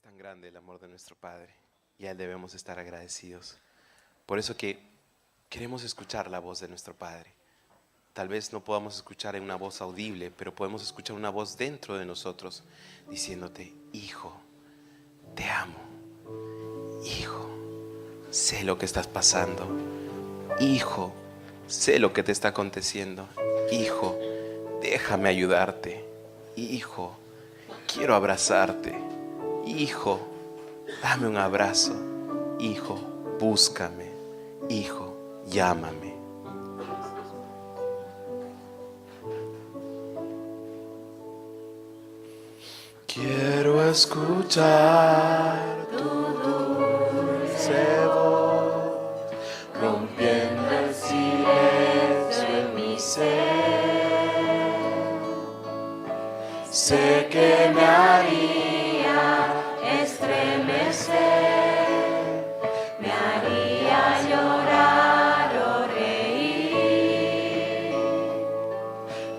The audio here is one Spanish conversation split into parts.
tan grande el amor de nuestro Padre y a Él debemos estar agradecidos. Por eso que queremos escuchar la voz de nuestro Padre. Tal vez no podamos escuchar en una voz audible, pero podemos escuchar una voz dentro de nosotros diciéndote: hijo, te amo. Hijo, sé lo que estás pasando. Hijo, sé lo que te está aconteciendo. Hijo, déjame ayudarte. Hijo, quiero abrazarte. Hijo, dame un abrazo. Hijo, búscame. Hijo, llámame. Quiero escuchar tu dulce voz, rompiendo el silencio en mi ser. Sé que me haría estremecer, me haría llorar o reír,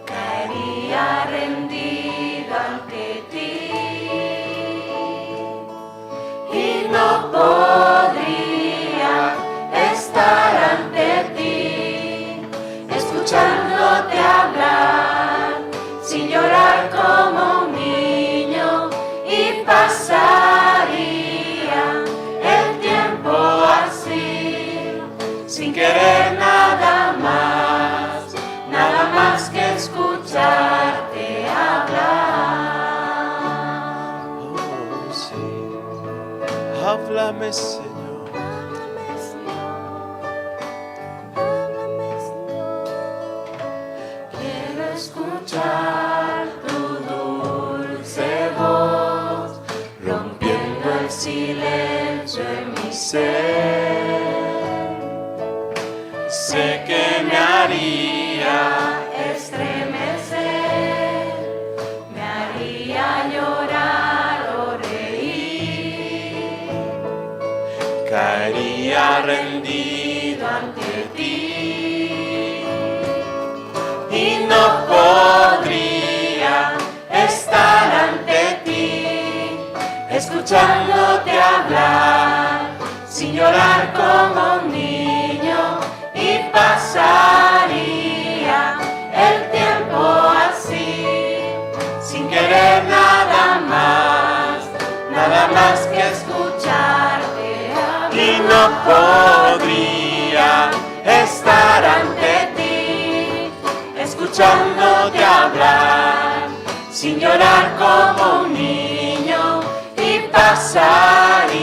caería rendido ante ti y no podría estar ante ti, escuchándote hablar sin llorar como un niño, y pasaría el tiempo así, sin querer nada más que escucharte hablar. Oh, sí. Háblame, Señor. Quiero escuchar tu dulce voz, rompiendo el silencio en mi ser. Sé que me haría estremecer, me haría llorar o reír, caería rendido ante ti y no podría estar ante ti, escuchándote hablar sin llorar como un niño, y pasaría el tiempo así, sin querer nada más que escucharte hablar. Y no podría estar ante ti, escuchándote hablar sin llorar como un niño, y pasaría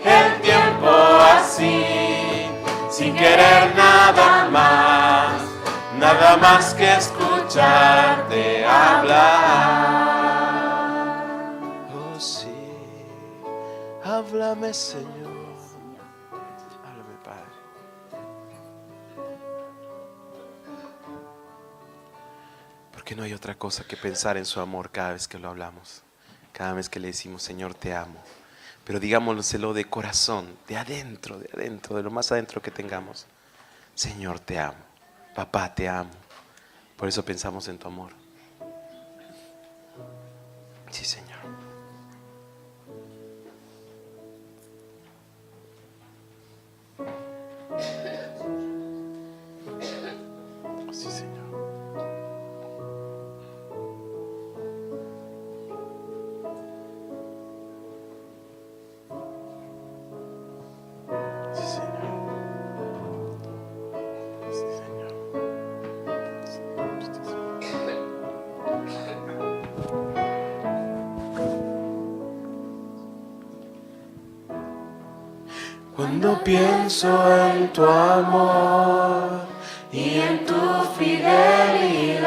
el tiempo así, sin querer nada más que escucharte hablar. Oh sí, háblame, Señor. Háblame, Padre. Porque no hay otra cosa que pensar en su amor cada vez que lo hablamos, cada vez que le decimos: Señor, te amo. Pero digámoslo de corazón, de adentro, de lo más adentro que tengamos. Señor, te amo. Papá, te amo. Por eso pensamos en tu amor. Sí, Señor. Sí, Señor. Sí, Señor. Sí, Señor. Cuando pienso en tu amor y en tu fidelidad,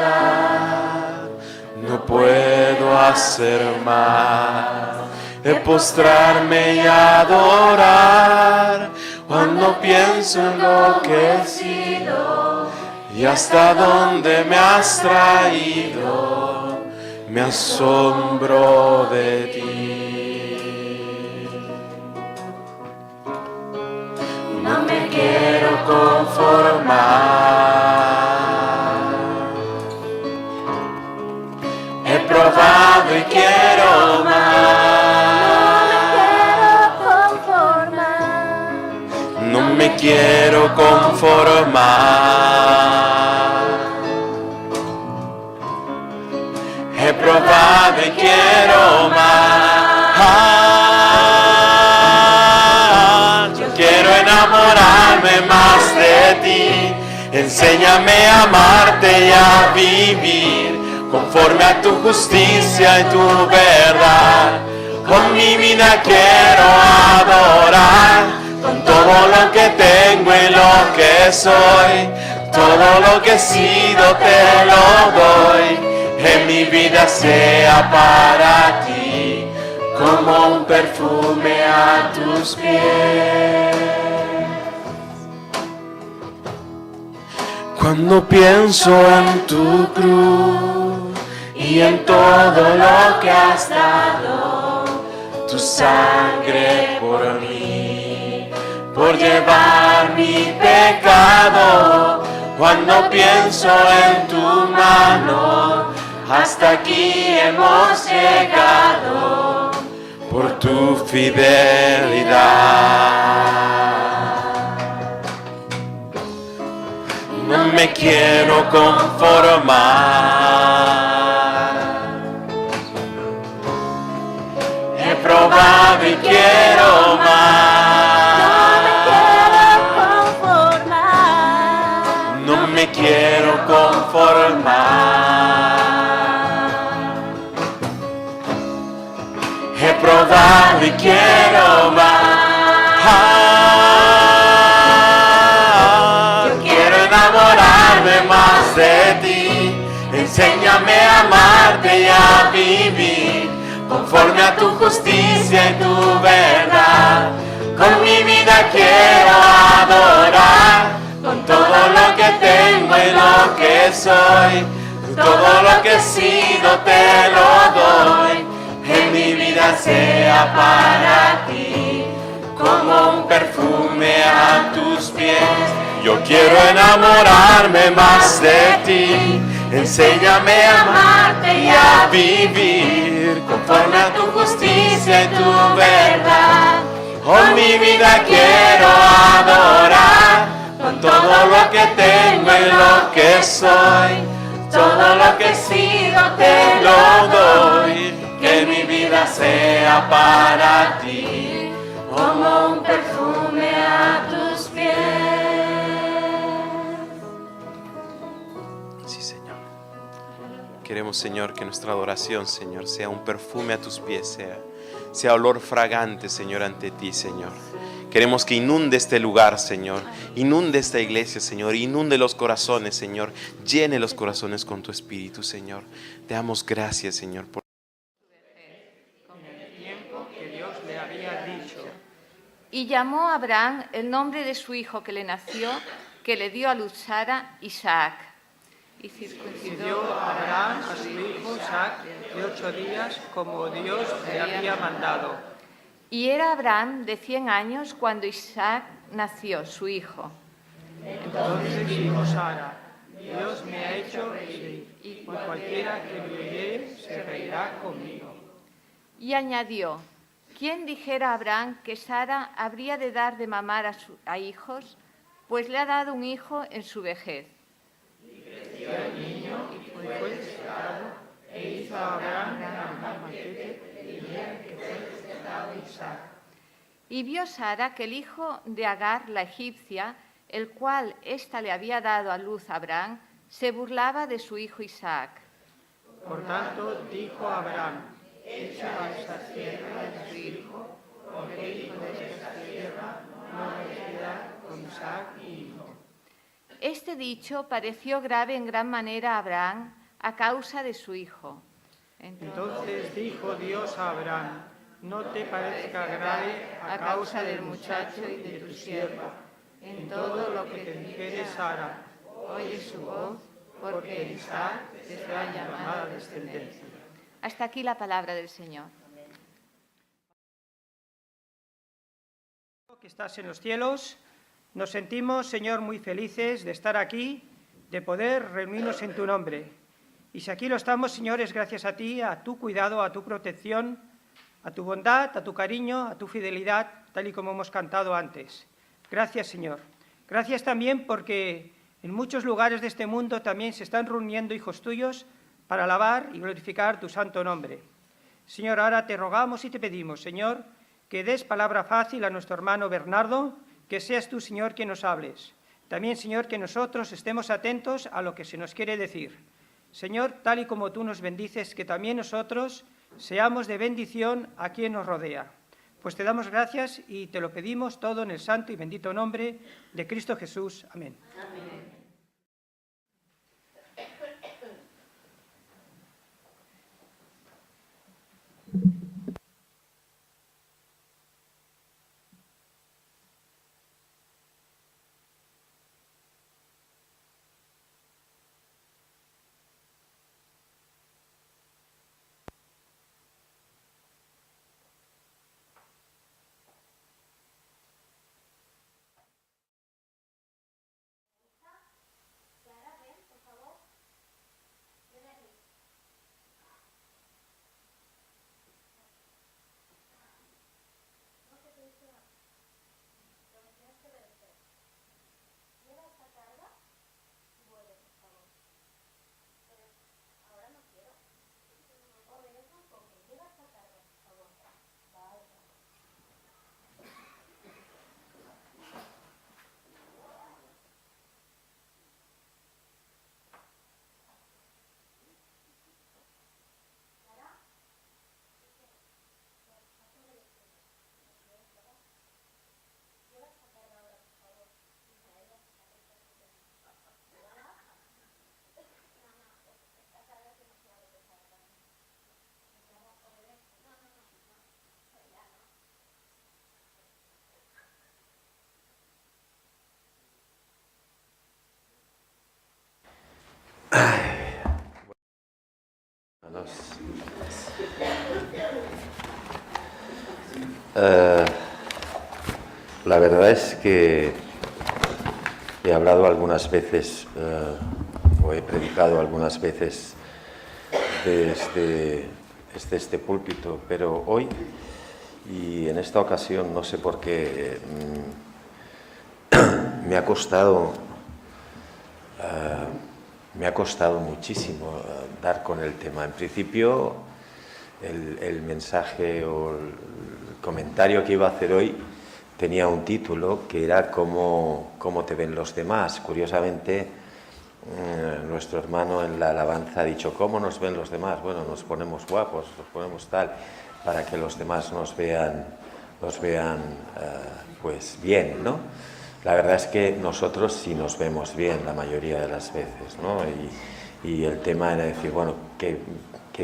no puedo hacer más de postrarme y adorar. Cuando pienso en lo que he sido y hasta dónde me has traído, me asombro de ti. No me quiero conformar. He probado y quiero más. quiero conformar. He probado y quiero más. Yo quiero enamorarme más de ti. Enséñame a amarte y a vivir conforme a tu justicia y tu verdad. Con mi vida quiero adorar, con todo lo que tengo y lo que soy. Todo lo que he sido te lo doy. En mi vida sea para ti, como un perfume a tus pies. Cuando pienso en tu cruz y en todo lo que has dado, tu sangre por mí, por llevar mi pecado. Cuando pienso en tu mano, hasta aquí hemos llegado por tu fidelidad. No me quiero conformar. He probado y quiero más. No me quiero conformar. He probado y quiero más. Yo quiero enamorarme más de ti. Enséñame a amarte y a vivir conforme a tu justicia y tu verdad. Con mi vida quiero adorar, con todo lo que tengo y lo que soy. Todo lo que he sido te lo doy. En mi vida sea para ti, como un perfume a tus pies. Yo quiero enamorarme más de ti. Enséñame a amarte y a vivir conforme a tu justicia y tu verdad. Con mi vida quiero adorar, con todo lo que tengo y lo que soy. Todo lo que he sido te lo doy. Que mi vida sea para ti, como un perfume a tus pies. Sí, Señor. Queremos, Señor, que nuestra adoración, Señor, sea un perfume a tus pies, sea olor fragante, Señor, ante ti, Señor. Queremos que inunde este lugar, Señor. Inunde esta iglesia, Señor. Inunde los corazones, Señor. Llene los corazones con tu Espíritu, Señor. Te damos gracias, Señor, por y llamó a Abraham el nombre de su hijo que le nació, que le dio a luz Sara, Isaac. Y circuncidó a Abraham a su hijo Isaac de 8 días, como Dios le había mandado. Y era Abraham de 100 años cuando Isaac nació, su hijo. Entonces dijo Sara: Dios me ha hecho reír, y cualquiera que me oyere se reirá conmigo. Y añadió: ¿quién dijera a Abraham que Sara habría de dar de mamar a hijos? Pues le ha dado un hijo en su vejez. Y creció el niño y fue destetado, e hizo a Abraham un banquete el día que fue destetado Isaac. Y vio Sara que el hijo de Agar, la egipcia, el cual ésta le había dado a luz a Abraham, se burlaba de su hijo Isaac. Por tanto dijo Abraham: echa a esta tierra de su hijo, porque el hijo de esta tierra no me queda con Isaac mi hijo. Este dicho pareció grave en gran manera a Abraham a causa de su hijo. Entonces dijo Dios a Abraham: no te parezca grave a causa del muchacho y de tu sierva. En todo lo que te dijere Sara, oye su voz, porque en Isaac será llamada descendencia. Hasta aquí la palabra del Señor. Que estás en los cielos, nos sentimos, Señor, muy felices de estar aquí, de poder reunirnos en tu nombre. Y si aquí lo estamos, Señor, es gracias a ti, a tu cuidado, a tu protección, a tu bondad, a tu cariño, a tu fidelidad, tal y como hemos cantado antes. Gracias, Señor. Gracias también porque en muchos lugares de este mundo también se están reuniendo hijos tuyos para alabar y glorificar tu santo nombre. Señor, ahora te rogamos y te pedimos, Señor, que des palabra fácil a nuestro hermano Bernardo, que seas tú, Señor, quien nos hables. También, Señor, que nosotros estemos atentos a lo que se nos quiere decir. Señor, tal y como tú nos bendices, que también nosotros seamos de bendición a quien nos rodea. Pues te damos gracias y te lo pedimos todo en el santo y bendito nombre de Cristo Jesús. Amén. Amén. La verdad es que he hablado algunas veces o he predicado algunas veces desde este púlpito, pero hoy y en esta ocasión no sé por qué me ha costado muchísimo dar con el tema. En principio el mensaje o el comentario que iba a hacer hoy tenía un título que era ¿Cómo te ven los demás? Curiosamente, nuestro hermano en la alabanza ha dicho ¿cómo nos ven los demás? Bueno, nos ponemos guapos, nos ponemos tal, para que los demás nos vean pues bien, ¿no? La verdad es que nosotros sí nos vemos bien la mayoría de las veces, ¿no? Y el tema era decir, bueno, qué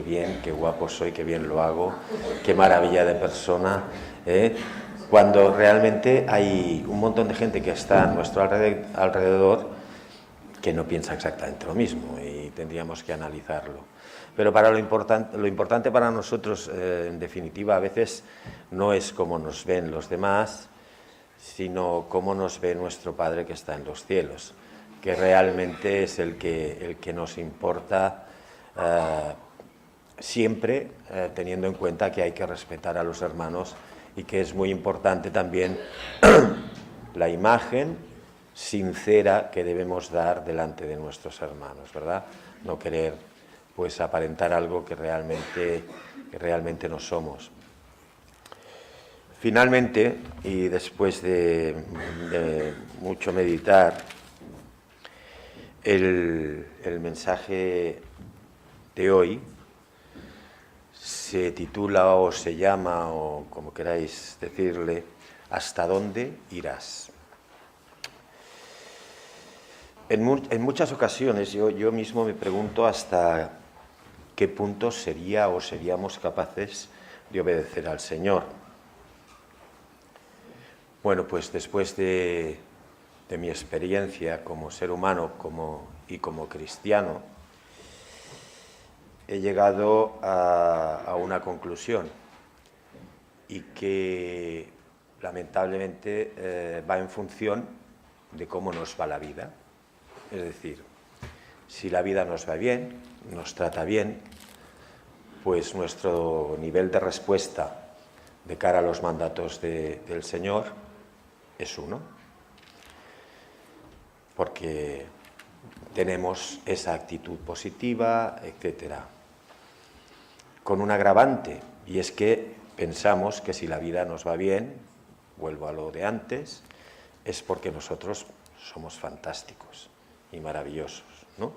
bien, qué guapo soy, qué bien lo hago, qué maravilla de persona, cuando realmente hay un montón de gente que está a nuestro alrededor que no piensa exactamente lo mismo y tendríamos que analizarlo. Pero lo importante para nosotros, en definitiva, a veces no es cómo nos ven los demás, sino cómo nos ve nuestro Padre que está en los cielos, que realmente es el que nos importa siempre, teniendo en cuenta que hay que respetar a los hermanos y que es muy importante también la imagen sincera que debemos dar delante de nuestros hermanos, ¿verdad? No querer pues aparentar algo que realmente no somos. Finalmente, y después de mucho meditar, el mensaje de hoy se titula o se llama, o como queráis decirle, ¿hasta dónde irás? En muchas ocasiones yo mismo me pregunto hasta qué punto seríamos capaces de obedecer al Señor. Bueno, pues después de mi experiencia como ser humano y como cristiano, he llegado a una conclusión y que lamentablemente va en función de cómo nos va la vida. Es decir, si la vida nos va bien, nos trata bien, pues nuestro nivel de respuesta de cara a los mandatos del Señor es uno. porque tenemos esa actitud positiva, etc. Con un agravante, y es que pensamos que si la vida nos va bien, vuelvo a lo de antes, es porque nosotros somos fantásticos y maravillosos, ¿no?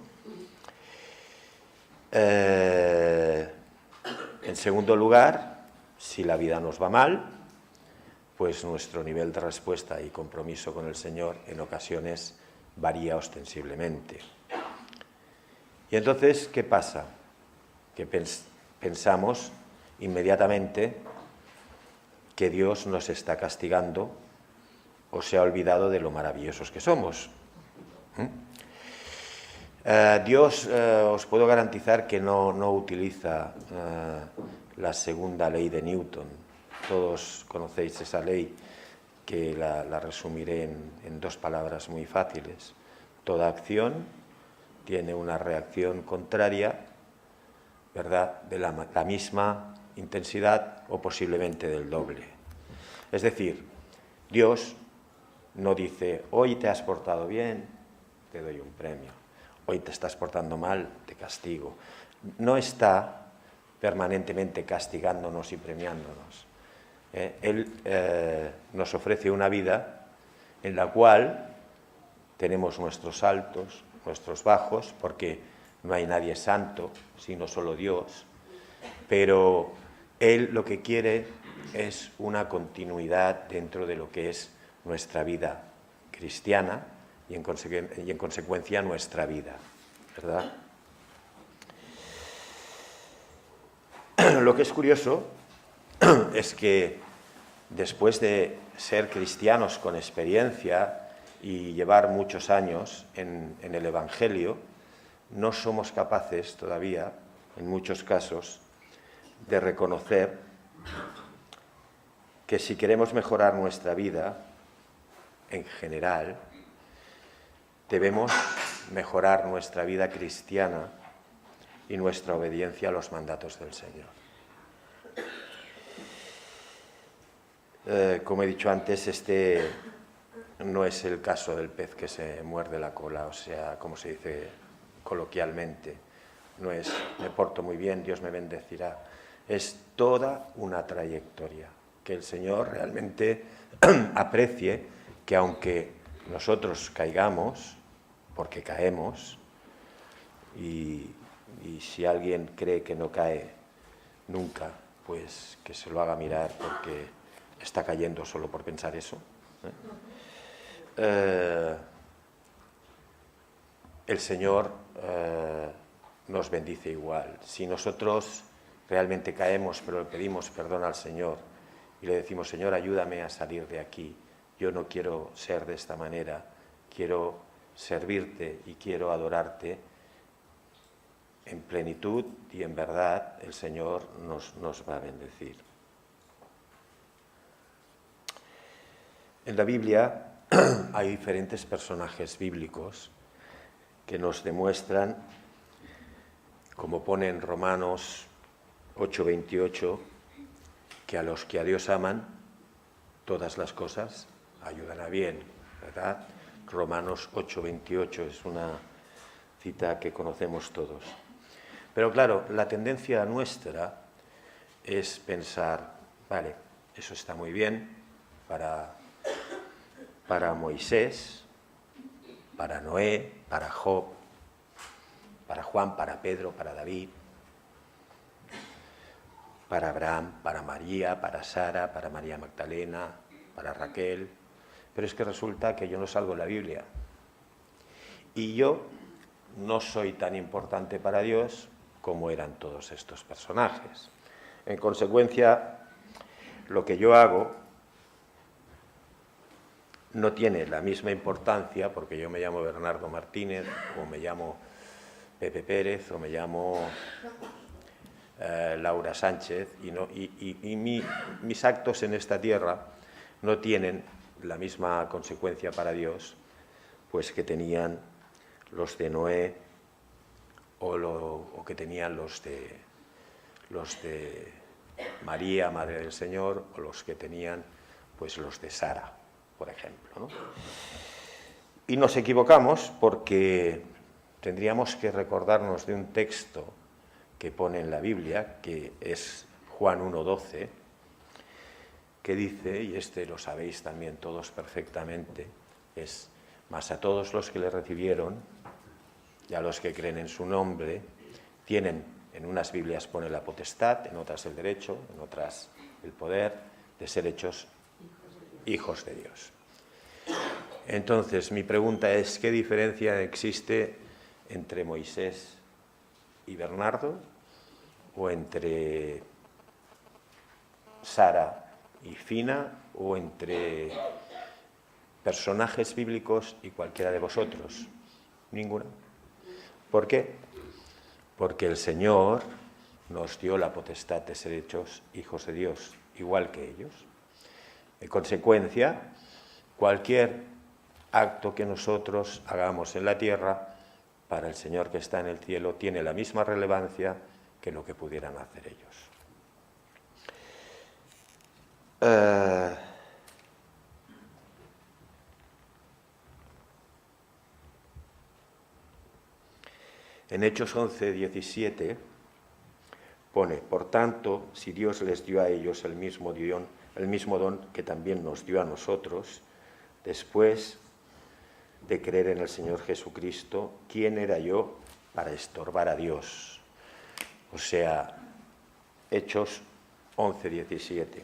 En segundo lugar, si la vida nos va mal, pues nuestro nivel de respuesta y compromiso con el Señor en ocasiones varía ostensiblemente. Y entonces, ¿qué pasa? Que pensamos inmediatamente que Dios nos está castigando o se ha olvidado de lo maravillosos que somos. Dios, os puedo garantizar que no utiliza la segunda ley de Newton. Todos conocéis esa ley, que la resumiré en dos palabras muy fáciles. Toda acción tiene una reacción contraria, ¿verdad?, de la misma intensidad o posiblemente del doble. Es decir, Dios no dice, hoy te has portado bien, te doy un premio. Hoy te estás portando mal, te castigo. No está permanentemente castigándonos y premiándonos. Él nos ofrece una vida en la cual tenemos nuestros altos, nuestros bajos, porque no hay nadie santo, sino solo Dios. Pero Él lo que quiere es una continuidad dentro de lo que es nuestra vida cristiana, y en consecuencia nuestra vida, ¿verdad? Lo que es curioso es que después de ser cristianos con experiencia y llevar muchos años en el Evangelio, no somos capaces todavía, en muchos casos, de reconocer que si queremos mejorar nuestra vida en general, debemos mejorar nuestra vida cristiana y nuestra obediencia a los mandatos del Señor. Como he dicho antes, este no es el caso del pez que se muerde la cola, o sea, como se dice coloquialmente, no es me porto muy bien, Dios me bendecirá. Es toda una trayectoria, que el Señor realmente aprecie que aunque nosotros caigamos, porque caemos, y si alguien cree que no cae nunca, pues que se lo haga mirar, porque está cayendo solo por pensar eso. El Señor nos bendice igual. Si nosotros realmente caemos, pero le pedimos perdón al Señor y le decimos, Señor, ayúdame a salir de aquí, yo no quiero ser de esta manera, quiero servirte y quiero adorarte en plenitud y en verdad, el Señor nos va a bendecir. En la Biblia hay diferentes personajes bíblicos que nos demuestran, como pone en Romanos 8:28, que a los que a Dios aman, todas las cosas ayudan a bien, ¿verdad? Romanos 8:28 es una cita que conocemos todos. Pero claro, la tendencia nuestra es pensar, vale, eso está muy bien para Moisés, para Noé, para Job, para Juan, para Pedro, para David, para Abraham, para María, para Sara, para María Magdalena, para Raquel. Pero es que resulta que yo no salgo en la Biblia. Y yo no soy tan importante para Dios como eran todos estos personajes. En consecuencia, lo que yo hago no tiene la misma importancia, porque yo me llamo Bernardo Martínez, o me llamo Pepe Pérez, o me llamo Laura Sánchez, y mis actos en esta tierra no tienen la misma consecuencia para Dios pues que tenían los de Noé o que tenían los de María, Madre del Señor, o los que tenían pues los de Sara, por ejemplo, ¿no? Y nos equivocamos porque tendríamos que recordarnos de un texto que pone en la Biblia, que es Juan 1:12, que dice, y este lo sabéis también todos perfectamente, es: mas a todos los que le recibieron y a los que creen en su nombre, tienen, en unas Biblias pone la potestad, en otras el derecho, en otras el poder de ser hechos hijos de Dios. Entonces, mi pregunta es, ¿qué diferencia existe entre Moisés y Bernardo, o entre Sara y Fina, o entre personajes bíblicos y cualquiera de vosotros? Ninguna. ¿Por qué? Porque el Señor nos dio la potestad de ser hechos hijos de Dios, igual que ellos. En consecuencia, cualquier acto que nosotros hagamos en la tierra, para el Señor que está en el cielo, tiene la misma relevancia que lo que pudieran hacer ellos. En Hechos 11:17 pone: por tanto, si Dios les dio a ellos el mismo don que también nos dio a nosotros, después de creer en el Señor Jesucristo, ¿quién era yo para estorbar a Dios? O sea, Hechos 11:17.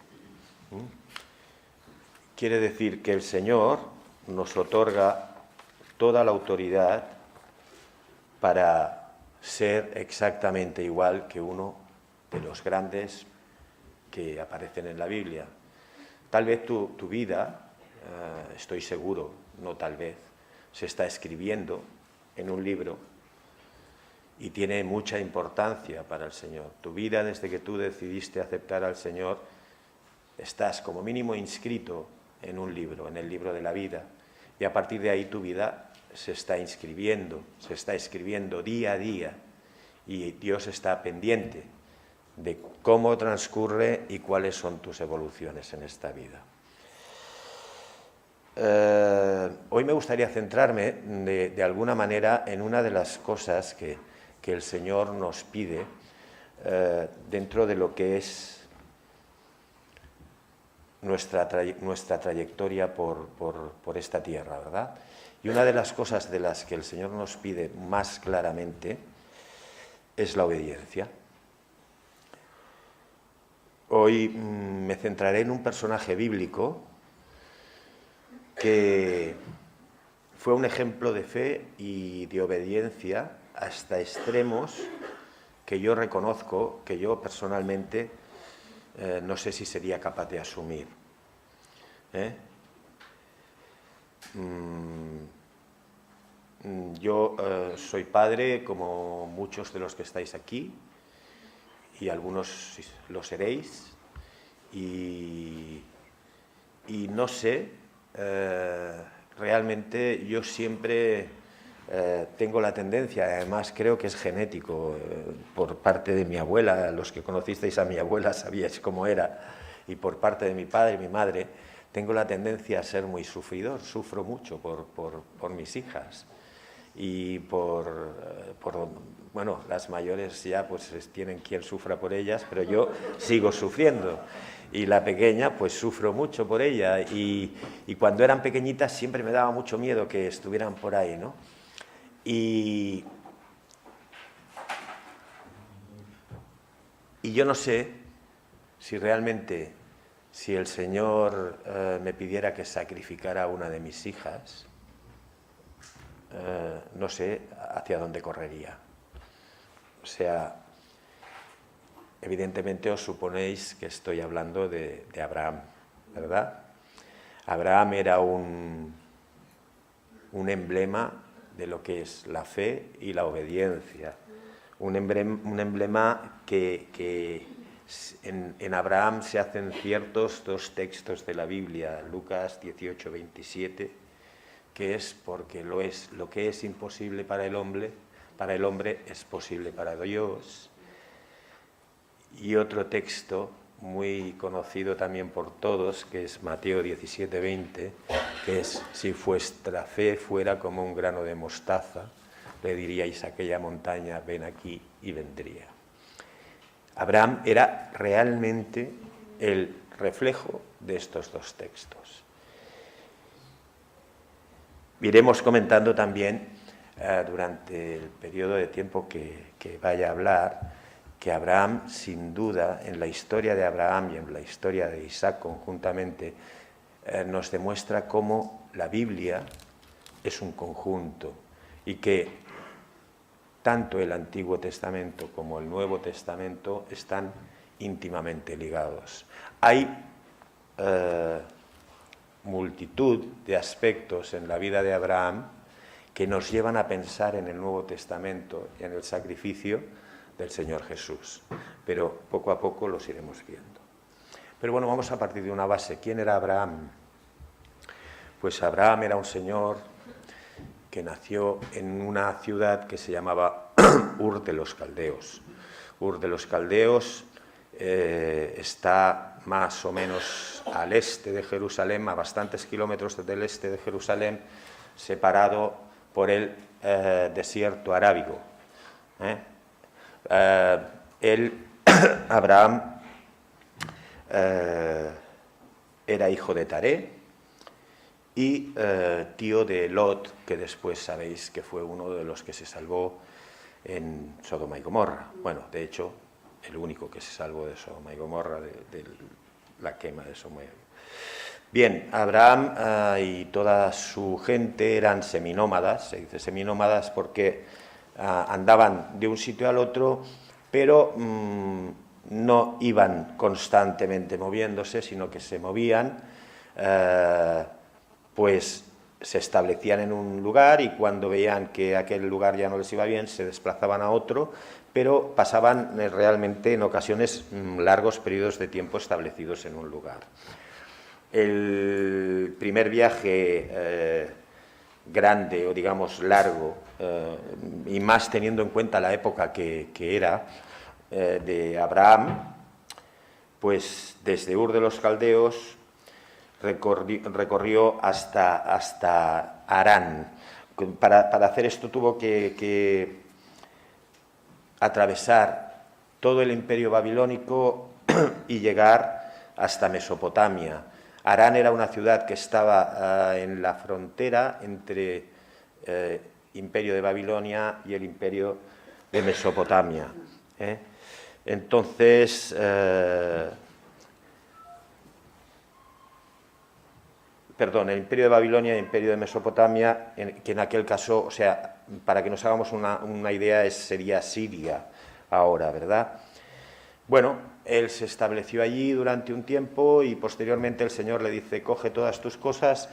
Quiere decir que el Señor nos otorga toda la autoridad para ser exactamente igual que uno de los grandes que aparecen en la Biblia. Tal vez tu vida, estoy seguro, no tal vez, se está escribiendo en un libro y tiene mucha importancia para el Señor. Tu vida, desde que tú decidiste aceptar al Señor, estás como mínimo inscrito en un libro, en el libro de la vida, y a partir de ahí tu vida se está escribiendo día a día, y Dios está pendiente de cómo transcurre y cuáles son tus evoluciones en esta vida. Hoy me gustaría centrarme de alguna manera en una de las cosas que el Señor nos pide dentro de lo que es nuestra trayectoria por esta tierra, ¿verdad? Y una de las cosas de las que el Señor nos pide más claramente es la obediencia. Hoy me centraré en un personaje bíblico que fue un ejemplo de fe y de obediencia hasta extremos que yo reconozco, que yo personalmente no sé si sería capaz de asumir. Yo soy padre, como muchos de los que estáis aquí, y algunos lo seréis, y no sé, realmente yo siempre tengo la tendencia, además creo que es genético, por parte de mi abuela, los que conocisteis a mi abuela sabíais cómo era, y por parte de mi padre y mi madre, tengo la tendencia a ser muy sufridor, sufro mucho por mis hijas, y bueno, las mayores ya pues tienen quien sufra por ellas, pero yo sigo sufriendo. Y la pequeña, pues sufro mucho por ella, y cuando eran pequeñitas siempre me daba mucho miedo que estuvieran por ahí, ¿no? Y yo no sé si realmente, si el Señor me pidiera que sacrificara a una de mis hijas, no sé hacia dónde correría. O sea, evidentemente os suponéis que estoy hablando de Abraham, ¿verdad? Abraham era un emblema de lo que es la fe y la obediencia. Un emblema que en Abraham se hacen ciertos dos textos de la Biblia, Lucas 18:27, que es porque lo que es imposible para el hombre es posible para Dios. Y otro texto muy conocido también por todos, que es Mateo 17:20, que es: si vuestra fe fuera como un grano de mostaza, le diríais a aquella montaña, ven aquí, y vendría. Abraham era realmente el reflejo de estos dos textos. Iremos comentando también durante el periodo de tiempo que vaya a hablar, que Abraham, sin duda, en la historia de Abraham y en la historia de Isaac conjuntamente, nos demuestra cómo la Biblia es un conjunto y que tanto el Antiguo Testamento como el Nuevo Testamento están íntimamente ligados. Hay multitud de aspectos en la vida de Abraham que nos llevan a pensar en el Nuevo Testamento y en el sacrificio del Señor Jesús, pero poco a poco los iremos viendo. Pero bueno, vamos a partir de una base. ¿Quién era Abraham? Pues Abraham era un señor que nació en una ciudad que se llamaba Ur de los Caldeos. Ur de los Caldeos está más o menos al este de Jerusalén, a bastantes kilómetros del este de Jerusalén, separado por el desierto arábigo. Abraham era hijo de Taré y tío de Lot, que después sabéis que fue uno de los que se salvó en Sodoma y Gomorra. Bueno, de hecho, el único que se salvó de Sodoma y Gomorra, de la quema de Sodoma y Gomorra. Bien, Abraham y toda su gente eran seminómadas. Se dice seminómadas porque andaban de un sitio al otro, pero no iban constantemente moviéndose, sino que se movían, pues se establecían en un lugar y cuando veían que aquel lugar ya no les iba bien, se desplazaban a otro, pero pasaban realmente en ocasiones largos periodos de tiempo establecidos en un lugar. El primer viaje grande o digamos largo, y más teniendo en cuenta la época que era de Abraham, pues desde Ur de los Caldeos recorrió hasta Harán. Para hacer esto tuvo que atravesar todo el imperio babilónico y llegar hasta Mesopotamia. Harán era una ciudad que estaba en la frontera entre imperio de Babilonia y el imperio de Mesopotamia. Entonces, el imperio de Babilonia y el imperio de Mesopotamia, que en aquel caso, o sea, para que nos hagamos una idea, sería Siria ahora, ¿verdad? Bueno, él se estableció allí durante un tiempo y posteriormente el Señor le dice: coge todas tus cosas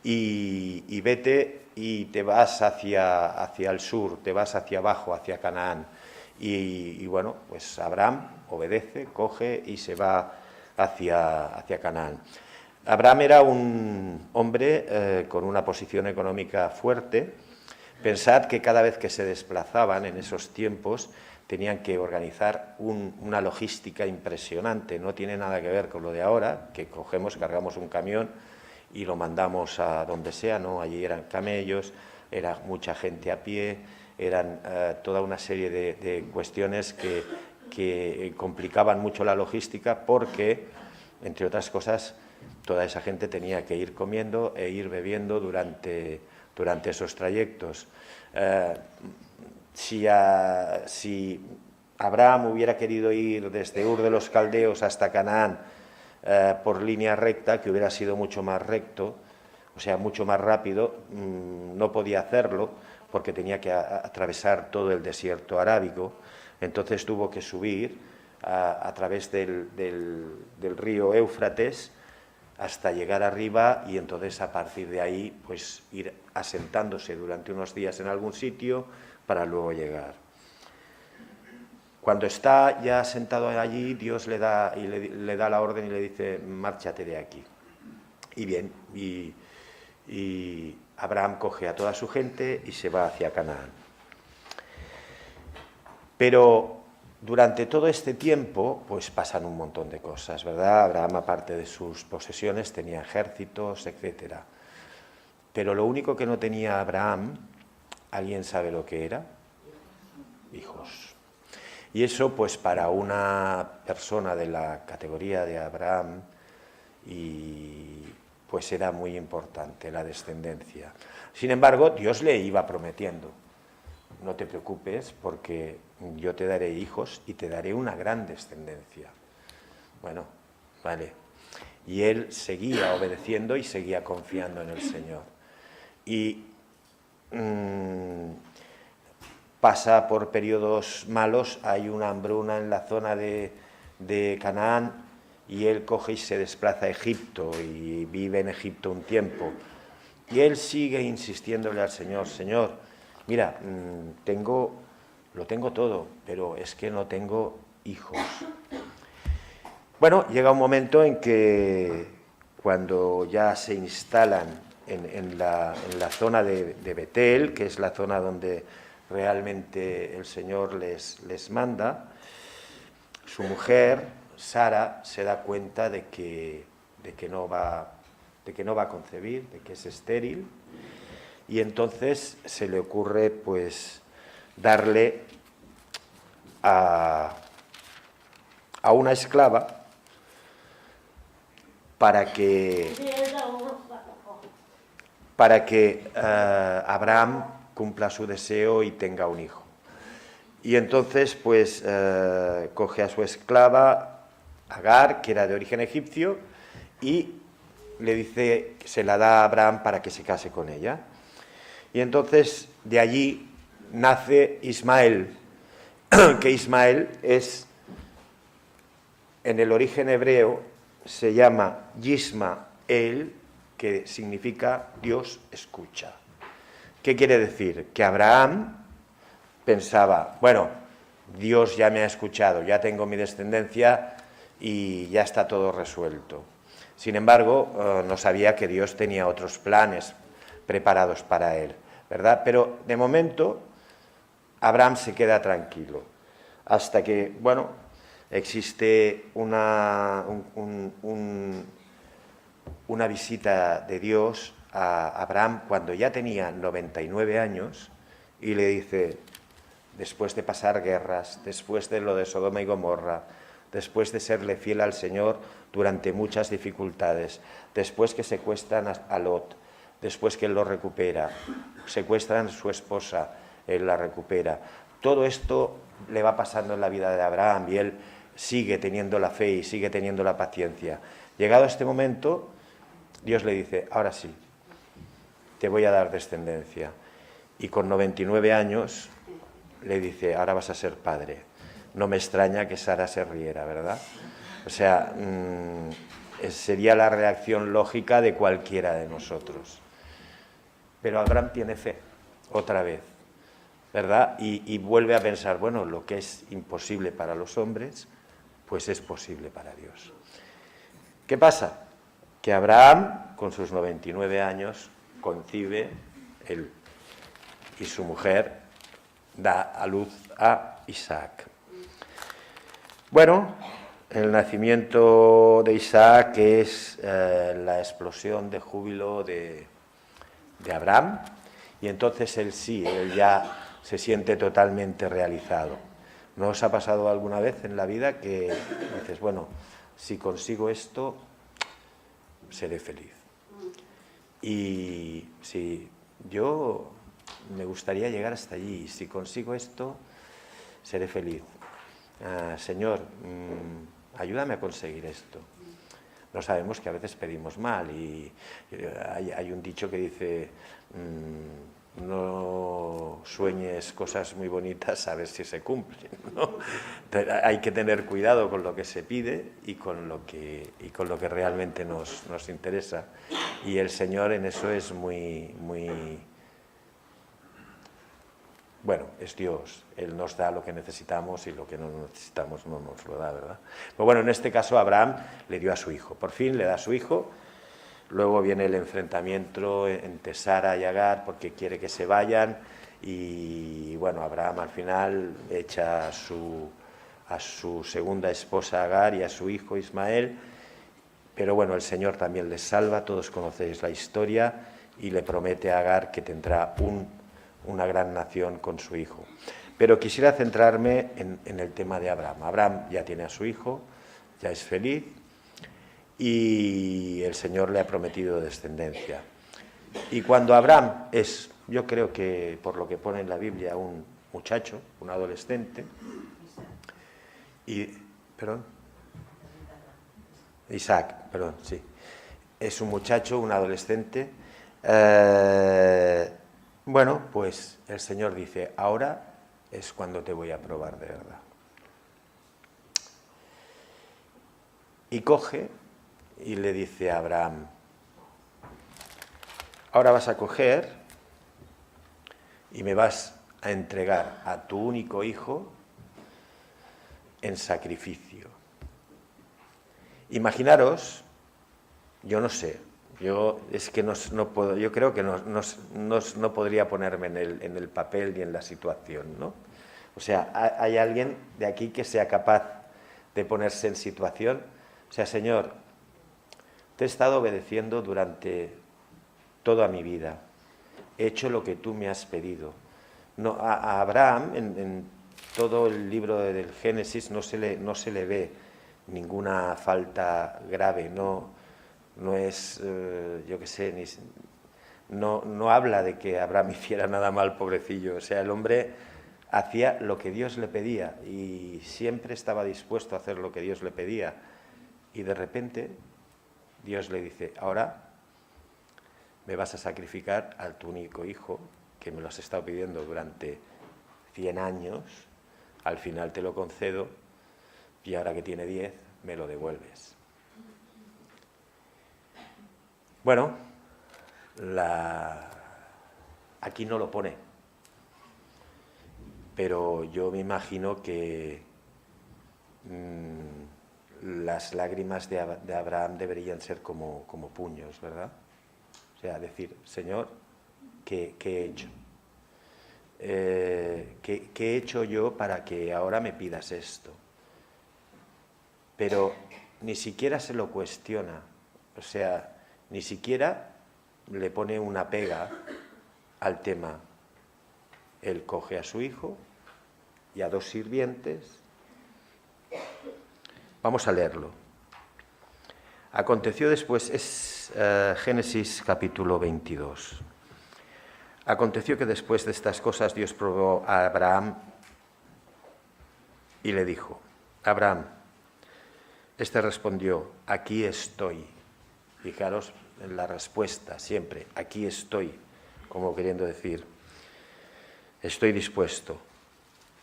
y vete y te vas hacia el sur, te vas hacia abajo, hacia Canaán. Y bueno, pues Abraham obedece, coge y se va hacia Canaán. Abraham era un hombre con una posición económica fuerte. Pensad que cada vez que se desplazaban en esos tiempos tenían que organizar una logística impresionante. No tiene nada que ver con lo de ahora, que cogemos, cargamos un camión y lo mandamos a donde sea, ¿no? Allí eran camellos, era mucha gente a pie, eran toda una serie de cuestiones que complicaban mucho la logística porque, entre otras cosas, toda esa gente tenía que ir comiendo e ir bebiendo durante esos trayectos. Si Abraham hubiera querido ir desde Ur de los Caldeos hasta Canaán por línea recta, que hubiera sido mucho más recto, o sea, mucho más rápido, no podía hacerlo porque tenía que atravesar todo el desierto arábigo. Entonces tuvo que subir a través del río Éufrates hasta llegar arriba y entonces a partir de ahí pues ir asentándose durante unos días en algún sitio para luego llegar. Cuando está ya sentado allí, Dios le da la orden y le dice: márchate de aquí. Y bien, y Abraham coge a toda su gente y se va hacia Canaán. Pero durante todo este tiempo, pues pasan un montón de cosas, ¿verdad? Abraham, aparte de sus posesiones, tenía ejércitos, etc. Pero lo único que no tenía Abraham, ¿alguien sabe lo que era? Hijos. Y eso, pues para una persona de la categoría de Abraham, pues era muy importante la descendencia. Sin embargo, Dios le iba prometiendo: no te preocupes, porque yo te daré hijos y te daré una gran descendencia. Bueno, vale. Y él seguía obedeciendo y seguía confiando en el Señor. Y pasa por periodos malos, hay una hambruna en la zona de Canaán, y él coge y se desplaza a Egipto y vive en Egipto un tiempo. Y él sigue insistiéndole al Señor: Señor, mira, lo tengo todo, pero es que no tengo hijos. Bueno, llega un momento en que cuando ya se instalan en la zona de Betel, que es la zona donde realmente el Señor les manda, su mujer, Sara, se da cuenta de que no va a concebir, de que es estéril, y entonces se le ocurre pues darle a una esclava para que Abraham cumpla su deseo y tenga un hijo. Y entonces pues coge a su esclava Agar, que era de origen egipcio, y le dice que se la da a Abraham para que se case con ella. Y entonces de allí nace Ismael, que Ismael es, en el origen hebreo, se llama Yismael, que significa Dios escucha. ¿Qué quiere decir? Que Abraham pensaba: bueno, Dios ya me ha escuchado, ya tengo mi descendencia y ya está todo resuelto. Sin embargo, no sabía que Dios tenía otros planes preparados para él, ¿verdad? Pero de momento Abraham se queda tranquilo, hasta que, bueno, existe una visita de Dios a Abraham cuando ya tenía 99 años, y le dice, después de pasar guerras, después de lo de Sodoma y Gomorra, después de serle fiel al Señor durante muchas dificultades, después que secuestran a Lot, después que él lo recupera, secuestran a su esposa, él la recupera. Todo esto le va pasando en la vida de Abraham y él sigue teniendo la fe y sigue teniendo la paciencia. Llegado a este momento, Dios le dice: ahora sí, te voy a dar descendencia. Y con 99 años le dice: ahora vas a ser padre. No me extraña que Sara se riera, ¿verdad? O sea, sería la reacción lógica de cualquiera de nosotros. Pero Abraham tiene fe, otra vez, ¿verdad? Y vuelve a pensar, bueno, lo que es imposible para los hombres, pues es posible para Dios. ¿Qué pasa? Que Abraham, con sus 99 años, concibe, él y su mujer, da a luz a Isaac. Bueno, el nacimiento de Isaac es la explosión de júbilo de Abraham, y entonces él ya se siente totalmente realizado. ¿No os ha pasado alguna vez en la vida que dices, bueno, si consigo esto, seré feliz? Y si yo me gustaría llegar hasta allí, si consigo esto, seré feliz. Señor, ayúdame a conseguir esto. No sabemos que a veces pedimos mal y hay un dicho que dice, no sueñes cosas muy bonitas a ver si se cumplen, ¿no? Hay que tener cuidado con lo que se pide y con lo que realmente nos interesa. Y el Señor en eso es muy bueno, es Dios. Él nos da lo que necesitamos y lo que no necesitamos no nos lo da, ¿verdad? Pero bueno, en este caso Abraham le dio a su hijo. Por fin le da a su hijo. Luego viene el enfrentamiento entre Sara y Agar porque quiere que se vayan. Y bueno, Abraham al final echa a su segunda esposa Agar y a su hijo Ismael, pero bueno, el Señor también les salva, todos conocéis la historia, y le promete a Agar que tendrá una gran nación con su hijo. Pero quisiera centrarme en el tema de Abraham. Abraham ya tiene a su hijo, ya es feliz, y el Señor le ha prometido descendencia. Y cuando Abraham es, yo creo que por lo que pone en la Biblia, un muchacho, un adolescente, Isaac, sí, es un muchacho, un adolescente, bueno, pues el Señor dice, ahora es cuando te voy a probar de verdad. Y coge y le dice a Abraham, ahora vas a coger y me vas a entregar a tu único hijo en sacrificio. Imaginaros, yo no sé, yo creo que no podría ponerme en el papel ni en la situación, ¿no? O sea, ¿hay alguien de aquí que sea capaz de ponerse en situación? O sea, Señor, te he estado obedeciendo durante toda mi vida. He hecho lo que tú me has pedido. No, a Abraham, en todo el libro del Génesis, no se le ve ninguna falta grave. No es, yo qué sé, no habla de que Abraham hiciera nada mal, pobrecillo. O sea, el hombre hacía lo que Dios le pedía y siempre estaba dispuesto a hacer lo que Dios le pedía. Y de repente Dios le dice, ahora me vas a sacrificar a tu único hijo, que me lo has estado pidiendo durante 100 años, al final te lo concedo y ahora que tiene 10 me lo devuelves. Bueno, aquí no lo pone, pero yo me imagino que las lágrimas de Abraham deberían ser como puños, ¿verdad? O sea, decir, Señor, ¿qué he hecho? ¿Qué he hecho yo para que ahora me pidas esto? Pero ni siquiera se lo cuestiona, o sea, ni siquiera le pone una pega al tema. Él coge a su hijo y a 2 sirvientes. Vamos a leerlo. Aconteció después, es Génesis capítulo 22. Aconteció que después de estas cosas Dios probó a Abraham y le dijo, Abraham, este respondió, aquí estoy. Fijaros en la respuesta siempre, aquí estoy, como queriendo decir, estoy dispuesto.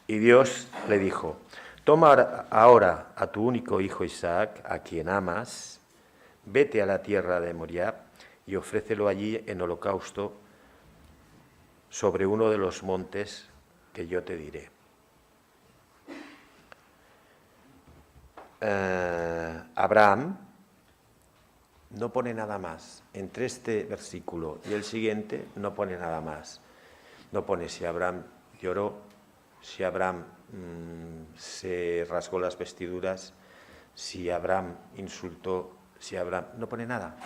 Y Dios le dijo, toma ahora a tu único hijo Isaac, a quien amas, vete a la tierra de Moriah y ofrécelo allí en holocausto sobre uno de los montes que yo te diré. Abraham no pone nada más. Entre este versículo y el siguiente no pone nada más. No pone si Abraham lloró, si Abraham se rasgó las vestiduras, si Abraham insultó, si Abraham... No pone nada,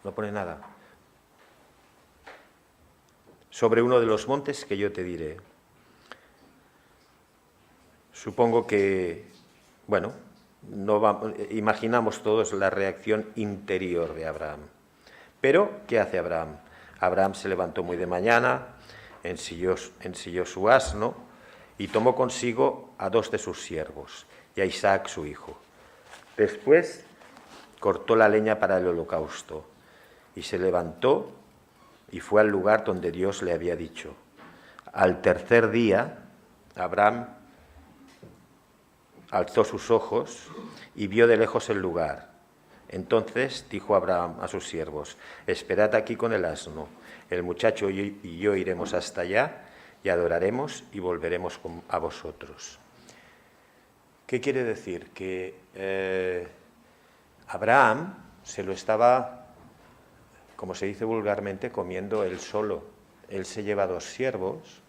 no pone nada. Sobre uno de los montes que yo te diré. Supongo que, bueno, imaginamos todos la reacción interior de Abraham. Pero, ¿qué hace Abraham? Abraham se levantó muy de mañana, ensilló su asno y tomó consigo a 2 de sus siervos y a Isaac su hijo. Después cortó la leña para el holocausto y se levantó y fue al lugar donde Dios le había dicho. Al tercer día, Abraham alzó sus ojos y vio de lejos el lugar. Entonces dijo Abraham a sus siervos, esperad aquí con el asno, el muchacho y yo iremos hasta allá y adoraremos y volveremos a vosotros. ¿Qué quiere decir? Que Abraham se lo estaba, como se dice vulgarmente, comiendo él solo. Él se lleva 2 siervos,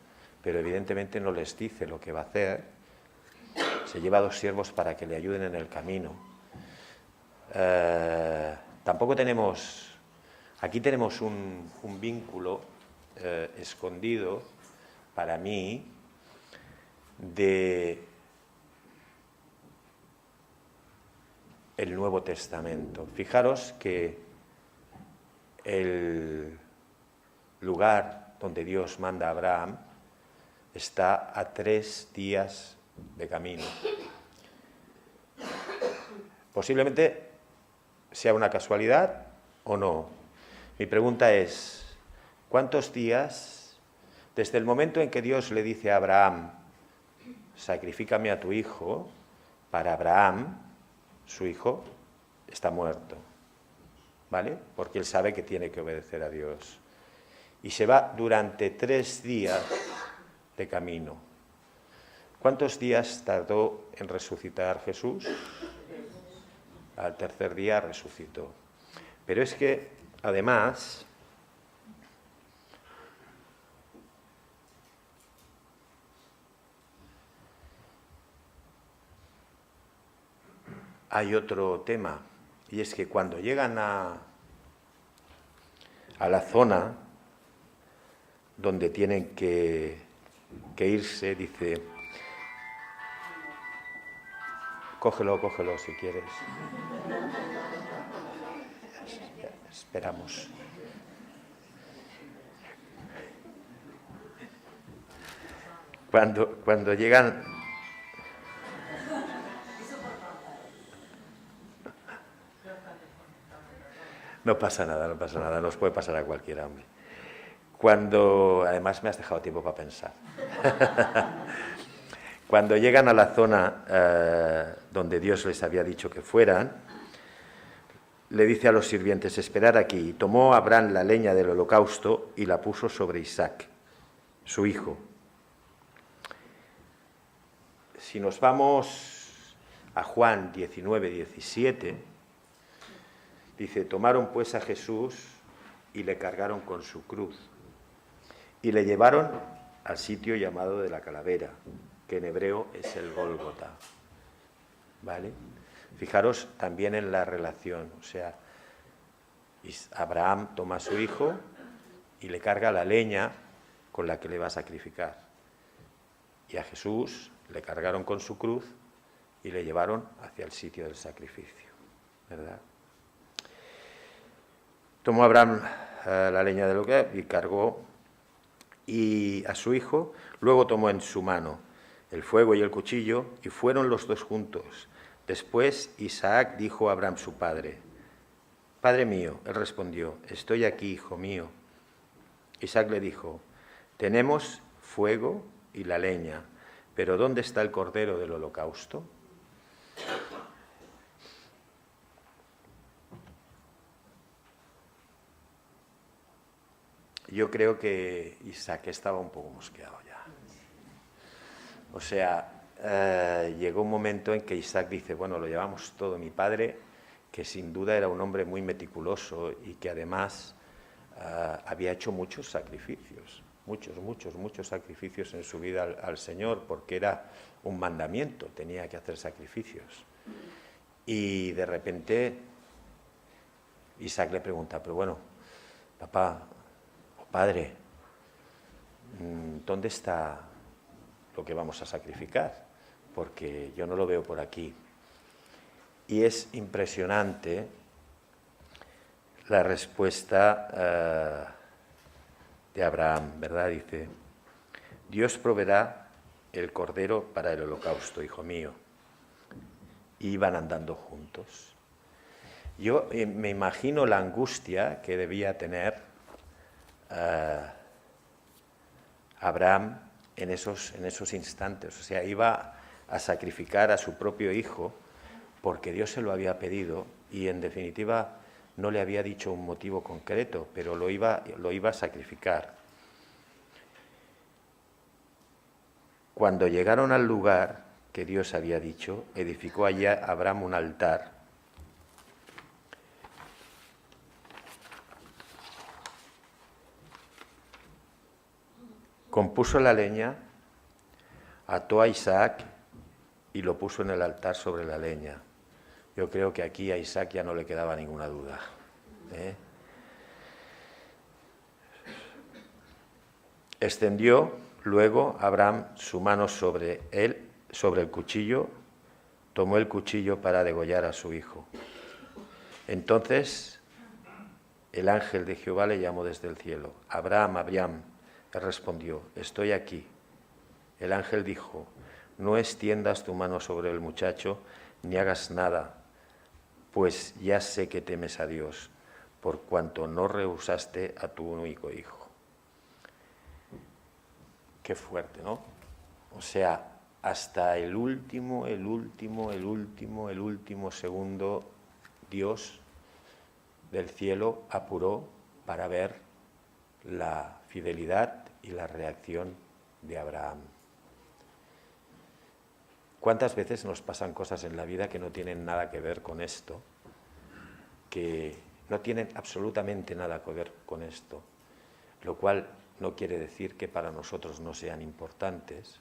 pero evidentemente no les dice lo que va a hacer. se lleva 2 siervos para que le ayuden en el camino. Tampoco tenemos, aquí tenemos un vínculo escondido para mí de el Nuevo Testamento. Fijaros que el lugar donde Dios manda a Abraham está a 3 días de camino. Posiblemente sea una casualidad o no. Mi pregunta es, ¿cuántos días, desde el momento en que Dios le dice a Abraham, sacrifícame a tu hijo, para Abraham, su hijo, está muerto, ¿vale? Porque él sabe que tiene que obedecer a Dios. Y se va durante 3 días de camino. ¿Cuántos días tardó en resucitar Jesús? Al 3er día resucitó. Pero es que, además, hay otro tema, y es que cuando llegan a la zona donde tienen que irse, dice, cógelo si quieres. Esperamos. Cuando llegan... No pasa nada, nos puede pasar a cualquiera, hombre. Además me has dejado tiempo para pensar. Cuando llegan a la zona donde Dios les había dicho que fueran, le dice a los sirvientes, esperad aquí. Tomó Abraham la leña del holocausto y la puso sobre Isaac, su hijo. Si nos vamos a Juan 19, 17, dice, tomaron pues a Jesús y le cargaron con su cruz y le llevaron al sitio llamado de la calavera, que en hebreo es el Gólgota. ¿Vale? Fijaros también en la relación, o sea, Abraham toma a su hijo y le carga la leña con la que le va a sacrificar. Y a Jesús le cargaron con su cruz y le llevaron hacia el sitio del sacrificio, ¿verdad? Tomó Abraham la leña de lo que y cargó y a su hijo, luego tomó en su mano el fuego y el cuchillo y fueron los 2 juntos. Después Isaac dijo a Abraham su padre, Padre mío, él respondió, estoy aquí, hijo mío. Isaac le dijo, tenemos fuego y la leña, pero ¿dónde está el cordero del holocausto? Yo creo que Isaac estaba un poco mosqueado ya. O sea, llegó un momento en que Isaac dice, bueno, lo llevamos todo. Mi padre, que sin duda era un hombre muy meticuloso y que además había hecho muchos sacrificios, muchos sacrificios en su vida al Señor, porque era un mandamiento, tenía que hacer sacrificios. Y de repente Isaac le pregunta, pero bueno, papá, Padre, ¿dónde está lo que vamos a sacrificar? Porque yo no lo veo por aquí. Y es impresionante la respuesta de Abraham, ¿verdad? Dice, Dios proveerá el cordero para el holocausto, hijo mío. Y iban andando juntos. Yo me imagino la angustia que debía tener Abraham en esos instantes. O sea, iba a sacrificar a su propio hijo porque Dios se lo había pedido y en definitiva no le había dicho un motivo concreto, pero lo iba a sacrificar. Cuando llegaron al lugar que Dios había dicho, edificó allí Abraham un altar. Compuso la leña, ató a Isaac y lo puso en el altar sobre la leña. Yo creo que aquí a Isaac ya no le quedaba ninguna duda, ¿eh? Extendió luego Abraham su mano sobre él, sobre el cuchillo, tomó el cuchillo para degollar a su hijo. Entonces el ángel de Jehová le llamó desde el cielo: Abraham, Abraham. Él respondió: estoy aquí. El ángel dijo: no extiendas tu mano sobre el muchacho, ni hagas nada, pues ya sé que temes a Dios, por cuanto no rehusaste a tu único hijo. Qué fuerte, ¿no? O sea, hasta el último segundo, Dios del cielo apuró para ver la fidelidad y la reacción de Abraham. ¿Cuántas veces nos pasan cosas en la vida que no tienen nada que ver con esto? Que no tienen absolutamente nada que ver con esto, lo cual no quiere decir que para nosotros no sean importantes,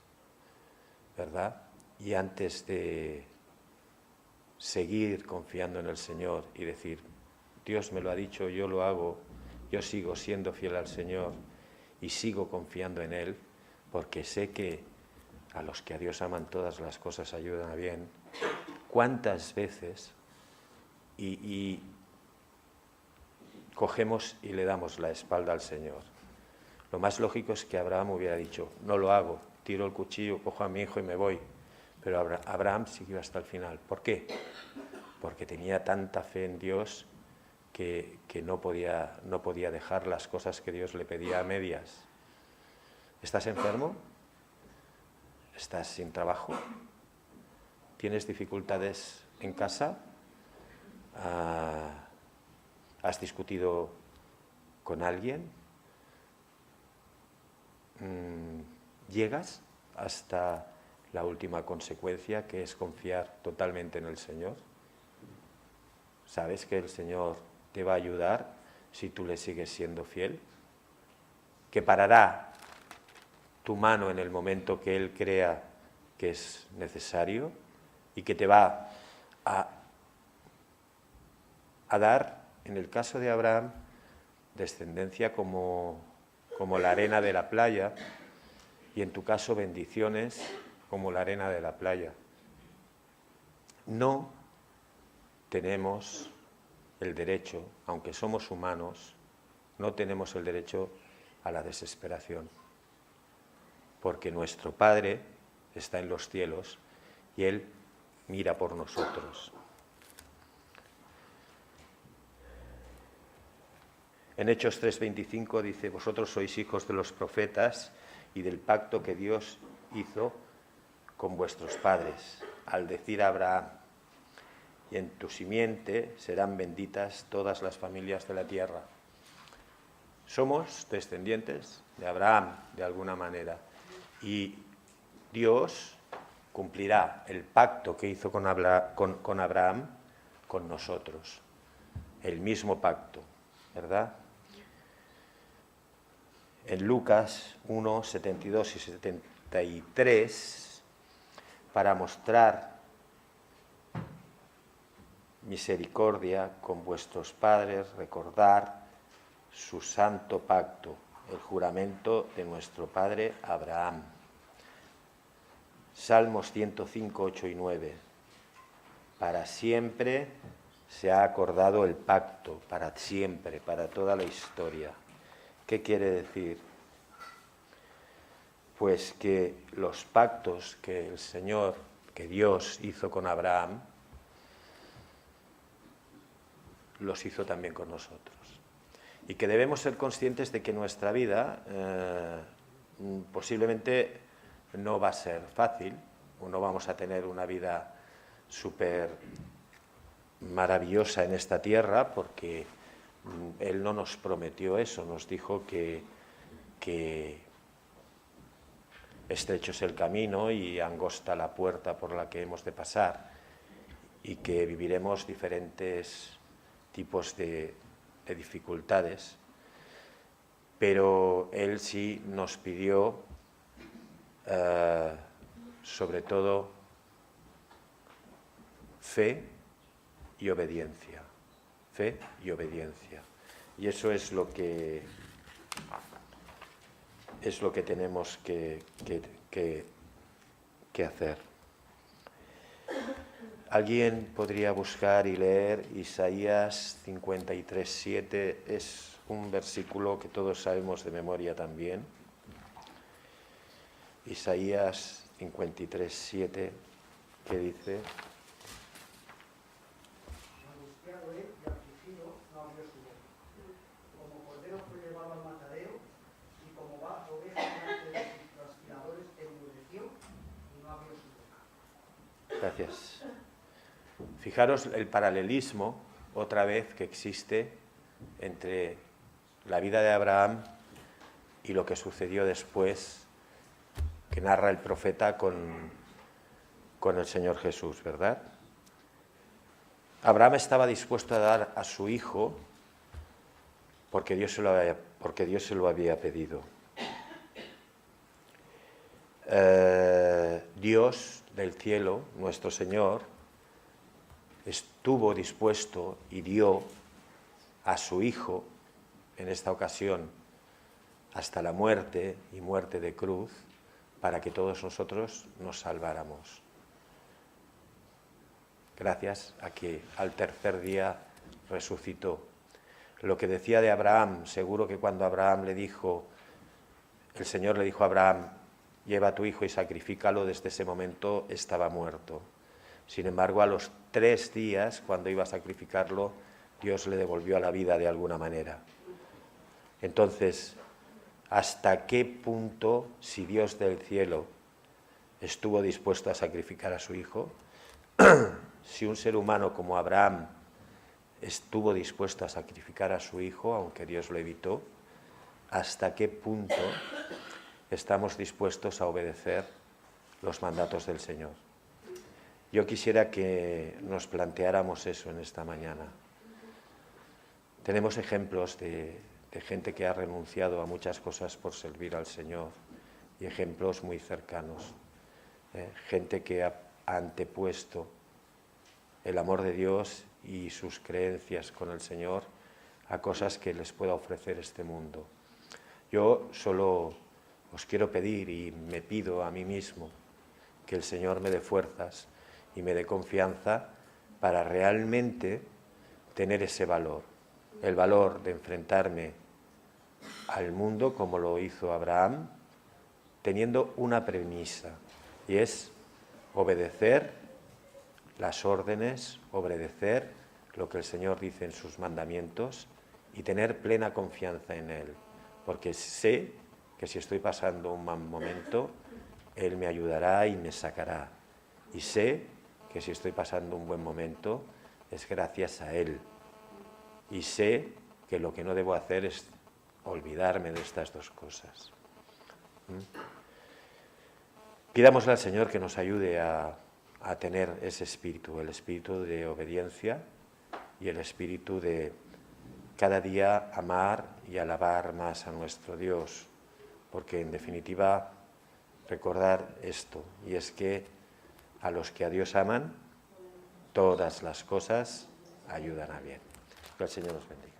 ¿verdad? Y antes de seguir confiando en el Señor y decir: Dios me lo ha dicho, yo lo hago, yo sigo siendo fiel al Señor y sigo confiando en Él, porque sé que a los que a Dios aman todas las cosas ayudan a bien. ¿Cuántas veces y cogemos y le damos la espalda al Señor? Lo más lógico es que Abraham hubiera dicho: no lo hago, tiro el cuchillo, cojo a mi hijo y me voy. Pero Abraham siguió hasta el final. ¿Por qué? Porque tenía tanta fe en Dios que no podía dejar las cosas que Dios le pedía a medias. ¿Estás enfermo? ¿Estás sin trabajo? ¿Tienes dificultades en casa? ¿Has discutido con alguien? ¿Llegas hasta la última consecuencia, que es confiar totalmente en el Señor? ¿Sabes que el Señor te va a ayudar si tú le sigues siendo fiel? ¿Que parará tu mano en el momento que Él crea que es necesario? Y que te va a dar, en el caso de Abraham, descendencia como la arena de la playa, y en tu caso bendiciones como la arena de la playa. No tenemos el derecho, aunque somos humanos, no tenemos el derecho a la desesperación, porque nuestro Padre está en los cielos y Él mira por nosotros. En Hechos 3:25 dice: vosotros sois hijos de los profetas y del pacto que Dios hizo con vuestros padres, al decir a Abraham: y en tu simiente serán benditas todas las familias de la tierra. Somos descendientes de Abraham, de alguna manera, y Dios cumplirá el pacto que hizo con Abraham con nosotros, el mismo pacto, ¿verdad? En Lucas 1, 72 y 73, para mostrar misericordia con vuestros padres, recordar su santo pacto, el juramento de nuestro padre Abraham. Salmos 105, 8 y 9. Para siempre se ha acordado el pacto, para siempre, para toda la historia. ¿Qué quiere decir? Pues que los pactos que el Señor, que Dios hizo con Abraham, los hizo también con nosotros. Y que debemos ser conscientes de que nuestra vida posiblemente no va a ser fácil, o no vamos a tener una vida súper maravillosa en esta tierra, porque Él no nos prometió eso, nos dijo que estrecho es el camino y angosta la puerta por la que hemos de pasar, y que viviremos diferentes tipos de dificultades, pero Él sí nos pidió sobre todo fe y obediencia. Fe y obediencia. Y eso es lo que tenemos que hacer. ¿Alguien podría buscar y leer Isaías 53:7? Es un versículo que todos sabemos de memoria también. Isaías 53:7, ¿qué dice? Angustiado él y afligido no abrió su boca. Como cordero fue llevado al matadero, y como oveja delante de sus trasquiladores enmudeció y no abrió su boca. Gracias. Fijaros el paralelismo, otra vez, que existe entre la vida de Abraham y lo que sucedió después, que narra el profeta con el Señor Jesús, ¿verdad? Abraham estaba dispuesto a dar a su hijo porque Dios se lo había pedido. Dios del cielo, nuestro Señor, estuvo dispuesto y dio a su hijo, en esta ocasión, hasta la muerte y muerte de cruz, para que todos nosotros nos salváramos. Gracias a que al tercer día resucitó. Lo que decía de Abraham, seguro que cuando el Señor le dijo a Abraham, lleva a tu hijo y sacrifícalo, desde ese momento estaba muerto. Sin embargo, a los 3 días, cuando iba a sacrificarlo, Dios le devolvió a la vida de alguna manera. Entonces, ¿hasta qué punto, si Dios del cielo estuvo dispuesto a sacrificar a su hijo, si un ser humano como Abraham estuvo dispuesto a sacrificar a su hijo, aunque Dios lo evitó, hasta qué punto estamos dispuestos a obedecer los mandatos del Señor? Yo quisiera que nos planteáramos eso en esta mañana. Tenemos ejemplos de gente que ha renunciado a muchas cosas por servir al Señor, y ejemplos muy cercanos. Gente que ha antepuesto el amor de Dios y sus creencias con el Señor a cosas que les pueda ofrecer este mundo. Yo solo os quiero pedir, y me pido a mí mismo, que el Señor me dé fuerzas y me dé confianza para realmente tener ese valor, el valor de enfrentarme al mundo como lo hizo Abraham, teniendo una premisa, y es obedecer las órdenes, obedecer lo que el Señor dice en sus mandamientos y tener plena confianza en Él, porque sé que si estoy pasando un mal momento, Él me ayudará y me sacará, y sé que si estoy pasando un buen momento es gracias a Él, y sé que lo que no debo hacer es olvidarme de estas dos cosas. Pidámosle al Señor que nos ayude a tener ese espíritu, el espíritu de obediencia y el espíritu de cada día amar y alabar más a nuestro Dios, porque en definitiva recordar esto, y es que a los que a Dios aman, todas las cosas ayudan a bien. Que el Señor nos bendiga.